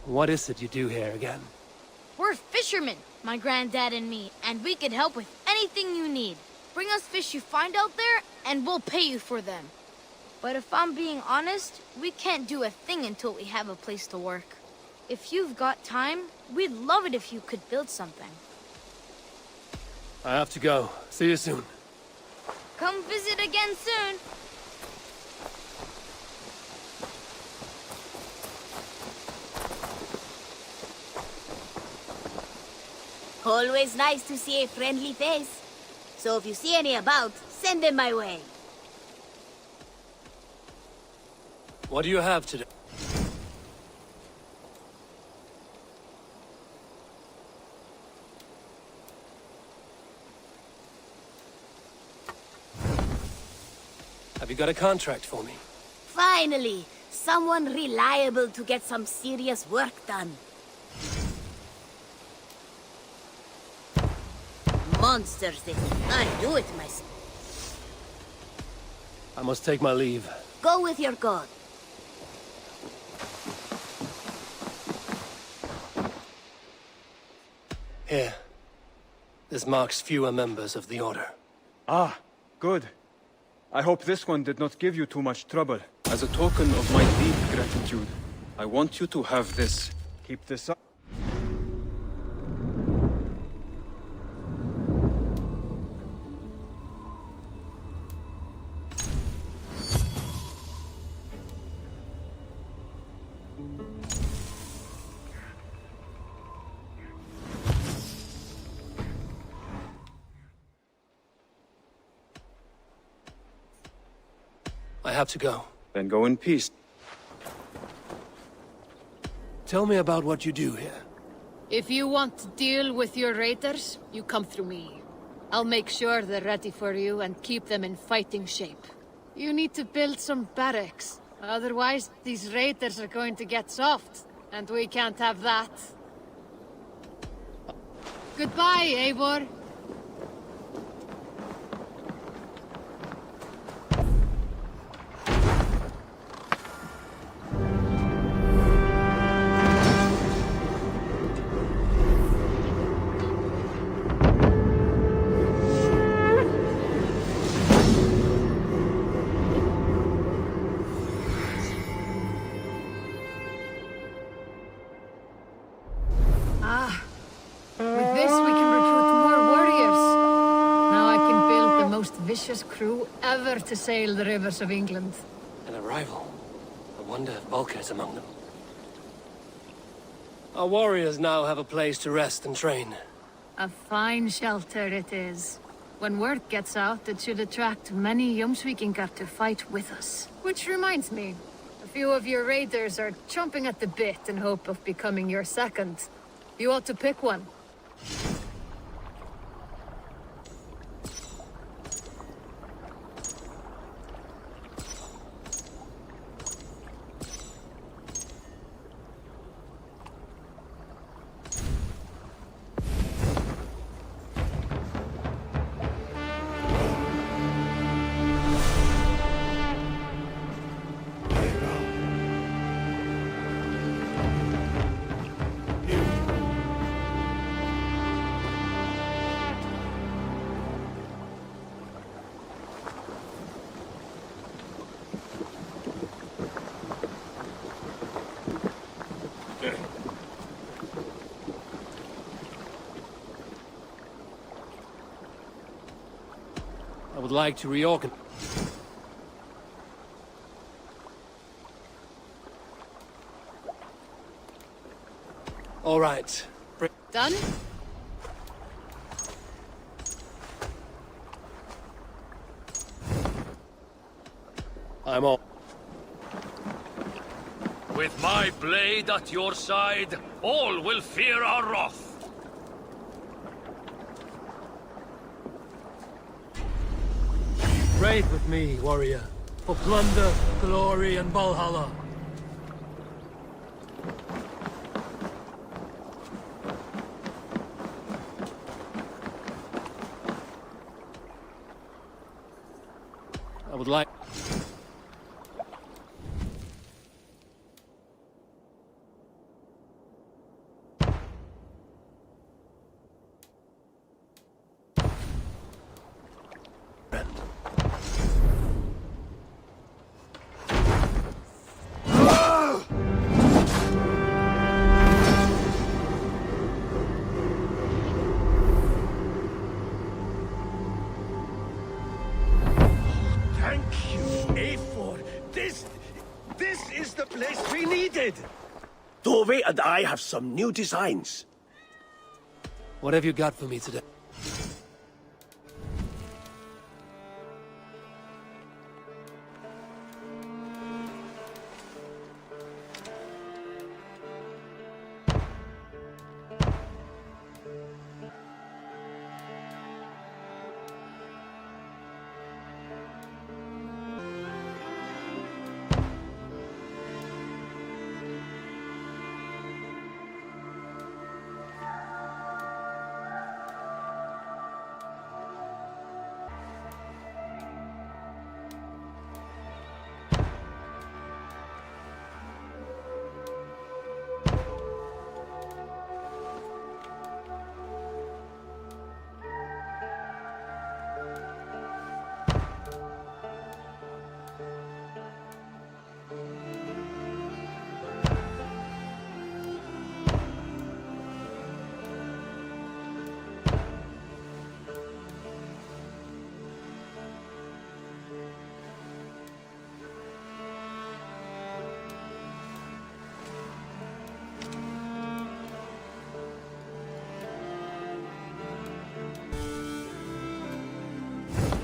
What is it you do here again? We're fishermen, my granddad and me, and we can help with anything you need. Bring us fish you find out there, and we'll pay you for them. But if I'm being honest, we can't do a thing until we have a place to work. If you've got time, we'd love it if you could build something. I have to go. See you soon. Come visit again soon. Always nice to see a friendly face. So if you see any about, send them my way. What do you have today? Have you got a contract for me? Finally, someone reliable to get some serious work done. Monsters, this. I'll do it myself. I must take my leave. Go with your god. Here. This marks fewer members of the Order. Ah, good. I hope this one did not give you too much trouble. As a token of my deep gratitude, I want you to have this. Keep this up. I have to go. Then go in peace. Tell me about what you do here. If you want to deal with your raiders, you come through me. I'll make sure they're ready for you and keep them in fighting shape. You need to build some barracks. Otherwise, these raiders are going to get soft, and we can't have that. Goodbye, Eivor. With this, we can recruit more warriors. Now I can build the most vicious crew ever to sail the rivers of England. An arrival. I wonder if Bulker's among them. Our warriors now have a place to rest and train. A fine shelter it is. When word gets out, it should attract many Jomsvikingar to fight with us. Which reminds me, a few of your raiders are chomping at the bit in hope of becoming your second. You ought to pick one. I would like to reorganize. All right. Done? I'm all. With my blade at your side, all will fear our wrath. Raid with me, warrior, for plunder, glory, and Valhalla. I would like... place be needed! Tove and I have some new designs. What have you got for me today?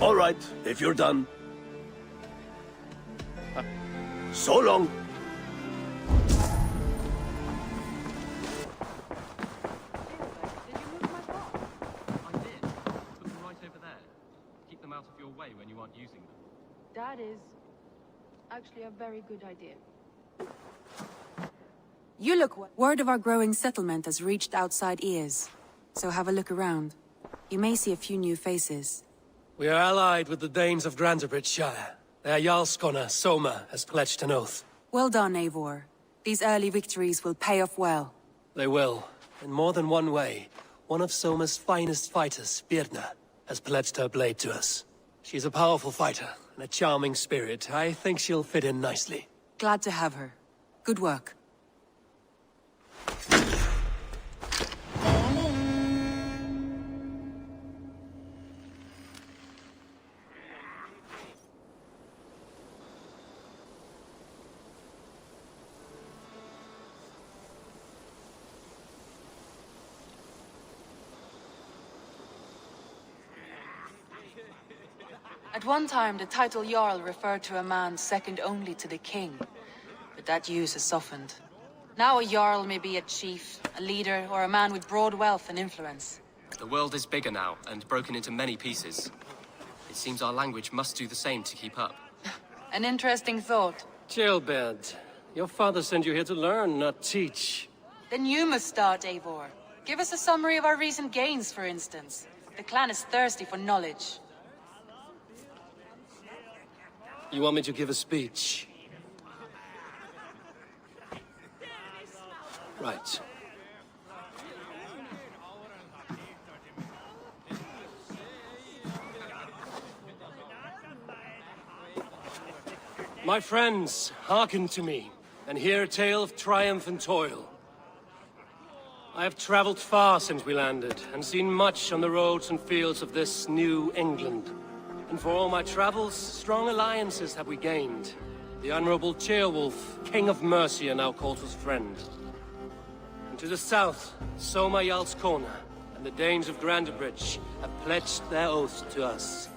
All right, if you're done. So long. That is actually a very good idea. You look. Word of our growing settlement has reached outside ears, so have a look around. You may see a few new faces. We are allied with the Danes of Grantebridgeshire. Their Jarlskona, Soma, has pledged an oath. Well done, Eivor. These early victories will pay off well. They will, in more than one way. One of Soma's finest fighters, Birna, has pledged her blade to us. She's a powerful fighter and a charming spirit. I think she'll fit in nicely. Glad to have her. Good work. At one time, the title Jarl referred to a man second only to the king, but that use has softened. Now a Jarl may be a chief, a leader, or a man with broad wealth and influence. The world is bigger now, and broken into many pieces. It seems our language must do the same to keep up. An interesting thought. Jailbird, your father sent you here to learn, not teach. Then you must start, Eivor. Give us a summary of our recent gains, for instance. The clan is thirsty for knowledge. You want me to give a speech? Right. My friends, hearken to me, and hear a tale of triumph and toil. I have traveled far since we landed, and seen much on the roads and fields of this new England. And for all my travels, strong alliances have we gained. The Honorable Ceolwulf, King of Mercia, now calls us friend. And to the south, Soma Jarlskona and the Danes of Grantebridge have pledged their oath to us.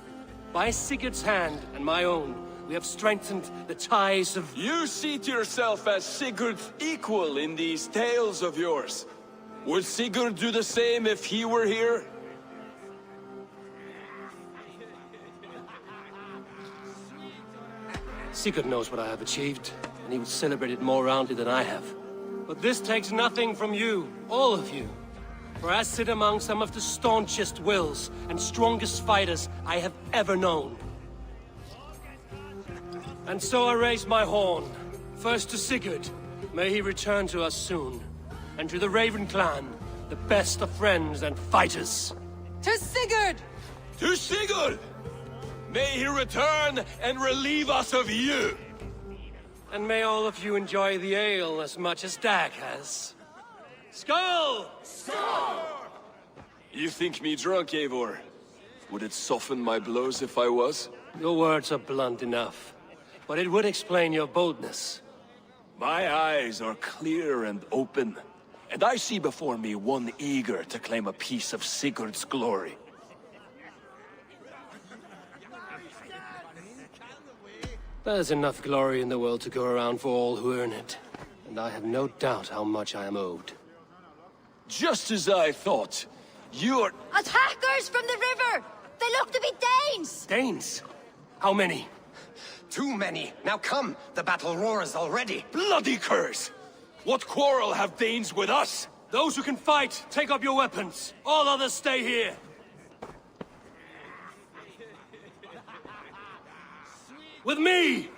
By Sigurd's hand and my own, we have strengthened the ties of... You see to yourself as Sigurd's equal in these tales of yours. Would Sigurd do the same if he were here? Sigurd knows what I have achieved, and he would celebrate it more roundly than I have. But this takes nothing from you, all of you. For I sit among some of the staunchest wills and strongest fighters I have ever known. And so I raise my horn, first to Sigurd, may he return to us soon, and to the Raven clan, the best of friends and fighters. To Sigurd! To Sigurd! May he return and relieve us of you! And may all of you enjoy the ale as much as Dag has. Skull! Skull! You think me drunk, Eivor? Would it soften my blows if I was? Your words are blunt enough, but it would explain your boldness. My eyes are clear and open, and I see before me one eager to claim a piece of Sigurd's glory. There's enough glory in the world to go around for all who earn it, and I have no doubt how much I am owed. Just as I thought. You're... Attackers from the river! They look to be Danes! Danes? How many? Too many. Now come, the battle roars already. Bloody curse! What quarrel have Danes with us? Those who can fight, take up your weapons. All others stay here. With me!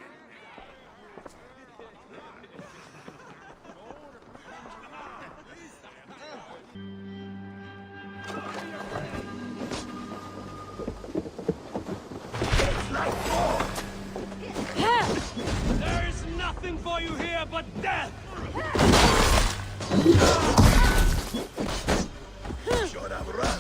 There is nothing for you here but death! Shut up, run!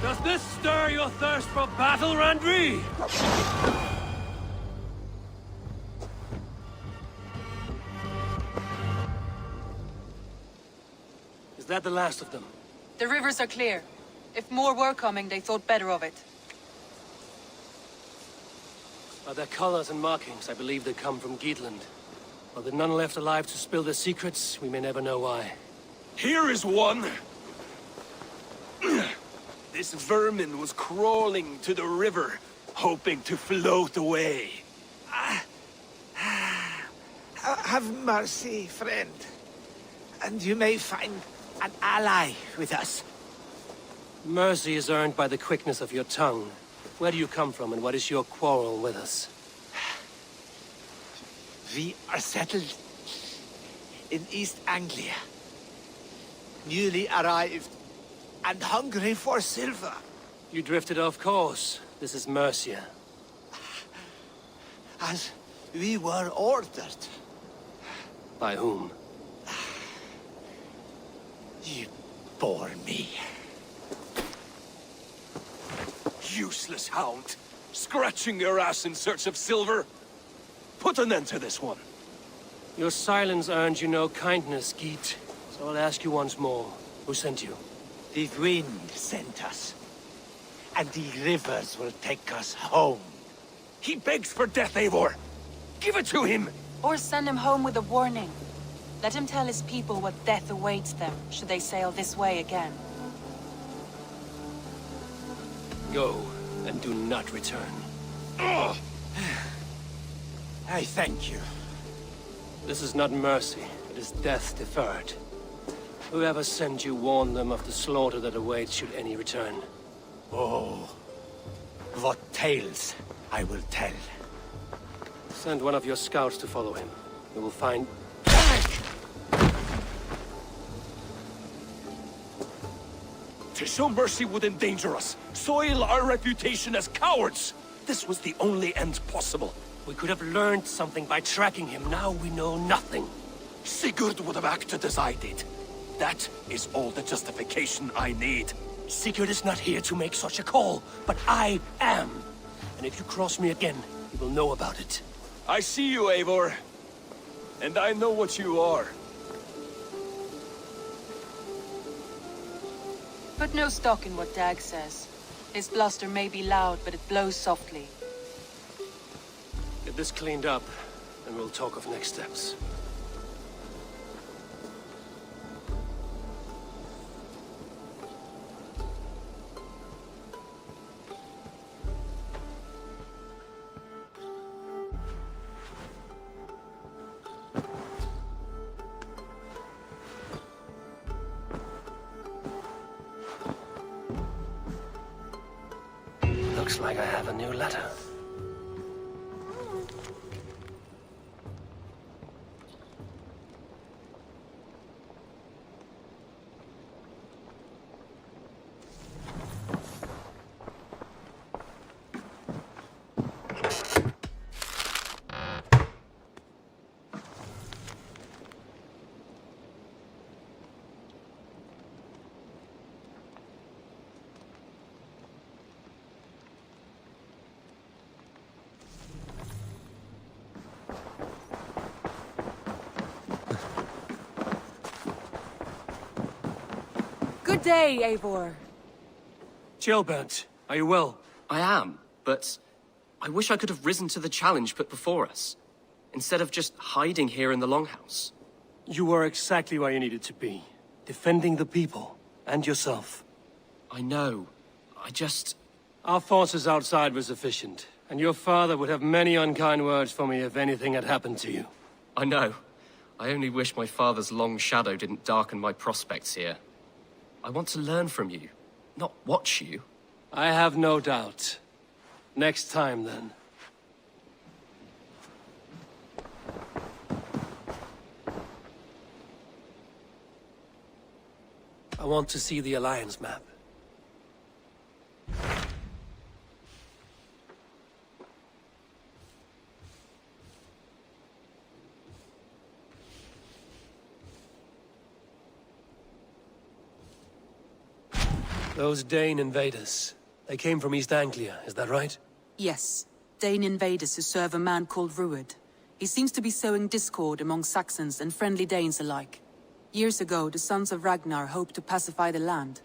Does this stir your thirst for battle, Randri? Is that the last of them? The rivers are clear. If more were coming, they thought better of it. By their colors and markings, I believe they come from Geatland. Are there none left alive to spill their secrets? We may never know why. Here is one! This vermin was crawling to the river, hoping to float away. Have mercy, friend. And you may find an ally with us. Mercy is earned by the quickness of your tongue. Where do you come from, and what is your quarrel with us? We are settled in East Anglia. Newly arrived and hungry for silver. You drifted off course. This is Mercia. As we were ordered. By whom? You bore me. Useless hound! Scratching your ass in search of silver! Put an end to this one! Your silence earned you no kindness, Geet. So I'll ask you once more. Who sent you? The wind sent us. And the rivers will take us home. He begs for death, Eivor! Give it to him! Or send him home with a warning. Let him tell his people what death awaits them, should they sail this way again. Go, and do not return. I thank you. This is not mercy, it is death deferred. Whoever sent you warned them of the slaughter that awaits should any return. Oh, what tales I will tell. Send one of your scouts to follow him. You will find... To show mercy would endanger us, soil our reputation as cowards. This was the only end possible. We could have learned something by tracking him. Now we know nothing. Sigurd would have acted as I did. That is all the justification I need. Sigurd is not here to make such a call, but I am. And if you cross me again, you will know about it. I see you, Eivor. And I know what you are. Put no stock in what Dag says. His bluster may be loud, but it blows softly. Get this cleaned up, and we'll talk of next steps. Looks like I have a new letter. Good day, Eivor. Chilbert, are you well? I am, but I wish I could have risen to the challenge put before us, instead of just hiding here in the Longhouse. You were exactly where you needed to be. Defending the people, and yourself. I know. I just... Our forces outside were sufficient, and your father would have many unkind words for me if anything had happened to you. I know. I only wish my father's long shadow didn't darken my prospects here. I want to learn from you, not watch you. I have no doubt. Next time, then. I want to see the Alliance map. Those Dane invaders, they came from East Anglia, is that right? Yes, Dane invaders who serve a man called Rued. He seems to be sowing discord among Saxons and friendly Danes alike. Years ago, the sons of Ragnar hoped to pacify the land.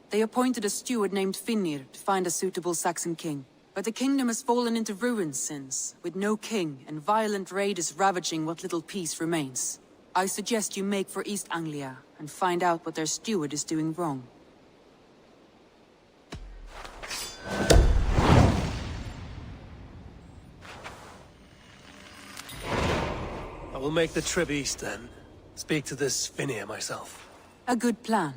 They appointed a steward named Finnir to find a suitable Saxon king. But the kingdom has fallen into ruins since, with no king and violent raiders ravaging what little peace remains. I suggest you make for East Anglia and find out what their steward is doing wrong. I will make the trip east then. Speak to this Finnir myself. A good plan.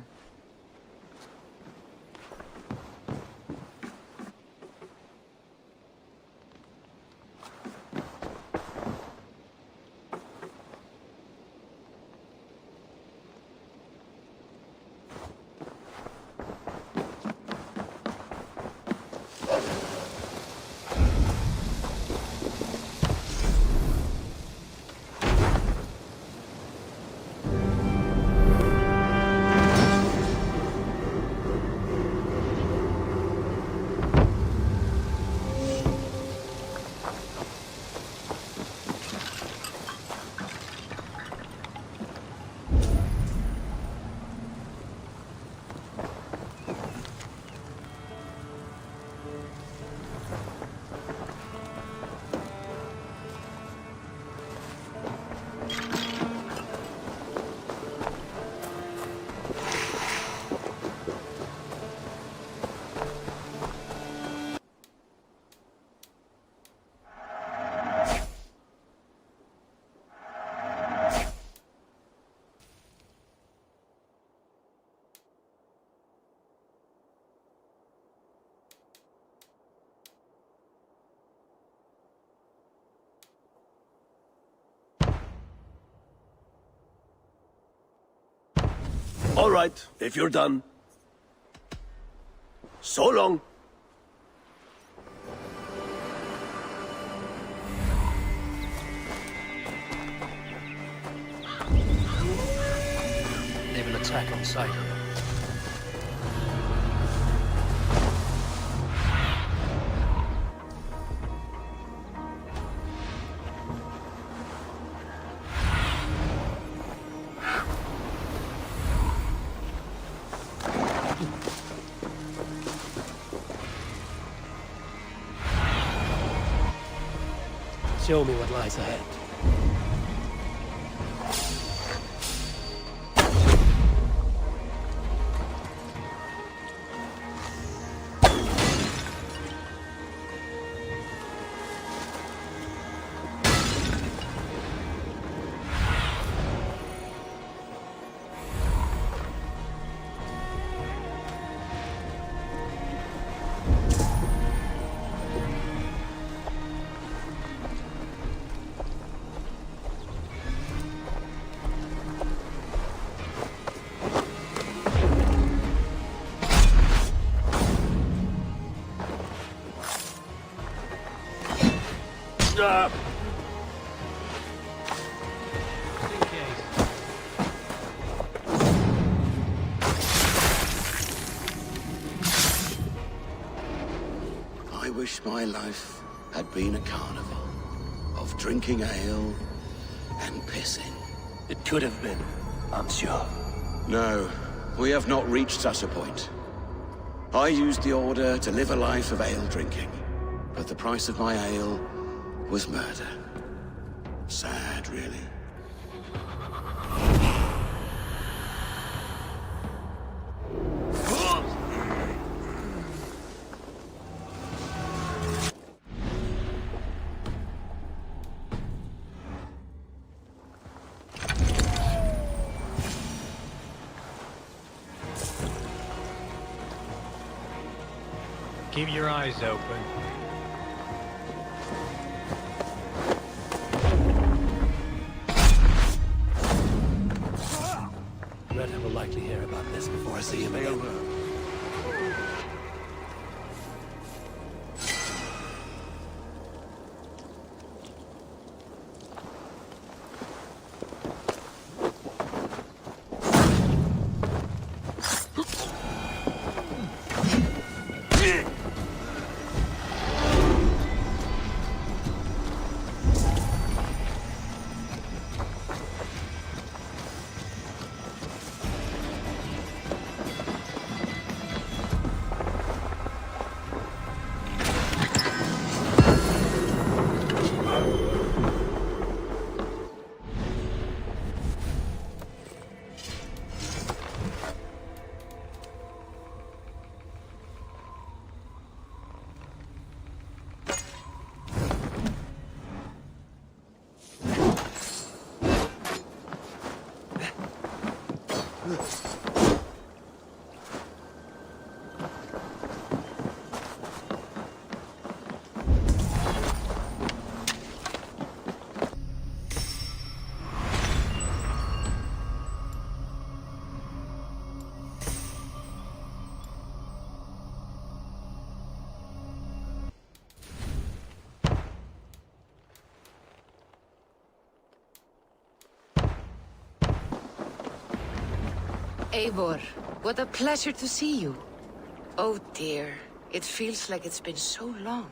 All right, if you're done. So long. They will attack on sight. Show me what lies ahead. I wish my life had been a carnival of drinking ale and pissing. It could have been, I'm sure. No, we have not reached such a point. I used the order to live a life of ale drinking, but the price of my ale was murder. Sad, really. Keep your eyes open. Red will likely hear about this before I see him again. Eivor, what a pleasure to see you. Oh dear, it feels like it's been so long.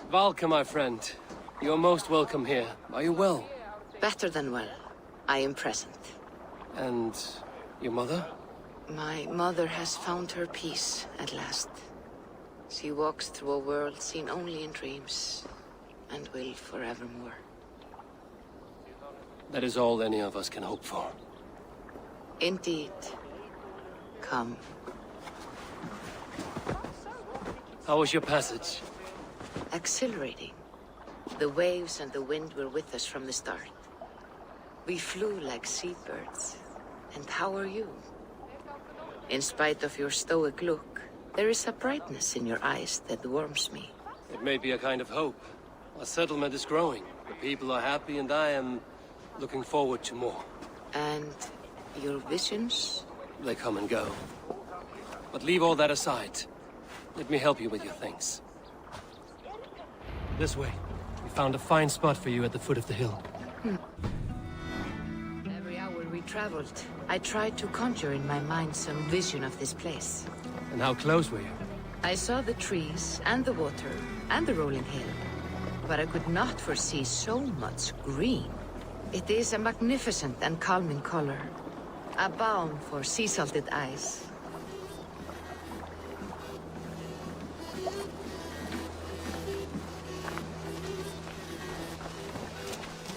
Valka, my friend. You're most welcome here. Are you well? Better than well. I am present. And your mother? My mother has found her peace at last. She walks through a world seen only in dreams, and will forevermore. That is all any of us can hope for. Indeed. Come. How was your passage? Exhilarating. The waves and the wind were with us from the start. We flew like seabirds. And how are you? In spite of your stoic look, there is a brightness in your eyes that warms me. It may be a kind of hope. Our settlement is growing. The people are happy and I am looking forward to more. And your visions? They come and go. But leave all that aside. Let me help you with your things. This way. We found a fine spot for you at the foot of the hill. Every hour we traveled, I tried to conjure in my mind some vision of this place. And how close were you? I saw the trees and the water and the rolling hill. But I could not foresee so much green. It is a magnificent and calming color. A balm for sea-salted eyes.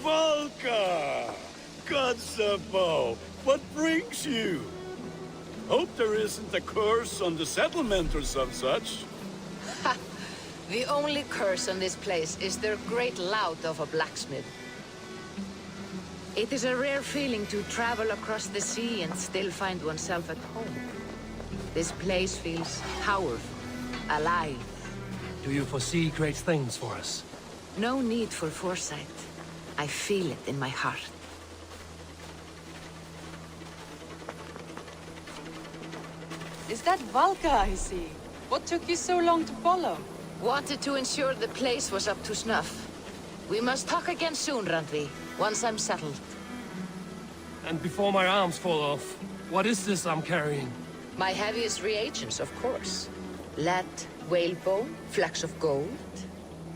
Volka! Kotzebo, what brings you? Hope there isn't a curse on the settlement or some such. Ha! The only curse on this place is their great lout of a blacksmith. It is a rare feeling to travel across the sea and still find oneself at home. This place feels powerful, alive. Do you foresee great things for us? No need for foresight. I feel it in my heart. Is that Valka I see? What took you so long to follow? Wanted to ensure the place was up to snuff. We must talk again soon, Randvi, once I'm settled. And before my arms fall off, what is this I'm carrying? My heaviest reagents, of course. Lead, whalebone, flecks of gold.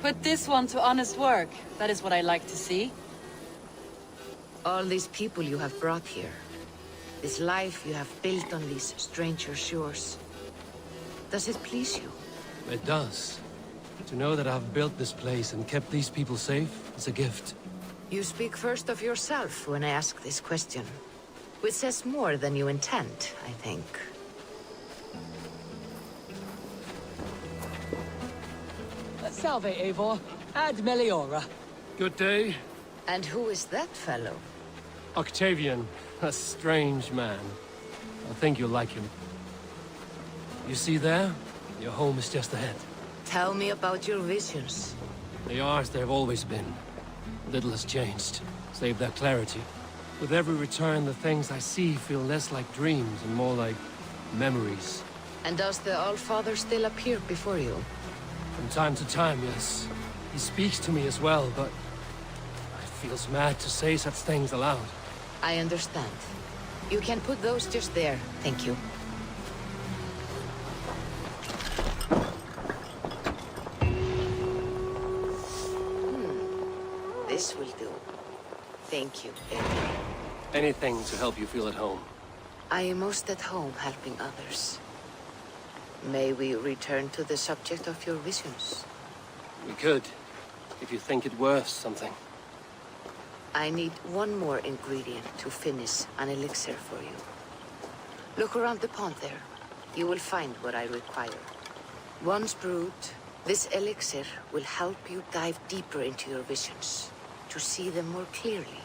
Put this one to honest work. That is what I like to see. All these people you have brought here. This life you have built on these stranger shores. Does it please you? It does. To know that I've built this place and kept these people safe is a gift. You speak first of yourself when I ask this question. Which says more than you intend, I think. Salve, Eivor. Ad Meliora. Good day. And who is that fellow? Octavian, a strange man. I think you'll like him. You see there? Your home is just ahead. Tell me about your visions. They are as they've always been. Little has changed, save their clarity. With every return, the things I see feel less like dreams and more like memories. And does the Allfather still appear before you? From time to time, yes. He speaks to me as well, but it feels mad to say such things aloud. I understand. You can put those just there, thank you. This will do. Thank you, Eddie. Anything to help you feel at home. I am most at home helping others. May we return to the subject of your visions? We could, if you think it worth something. I need one more ingredient to finish an elixir for you. Look around the pond there. You will find what I require. Once brewed, this elixir will help you dive deeper into your visions, to see them more clearly.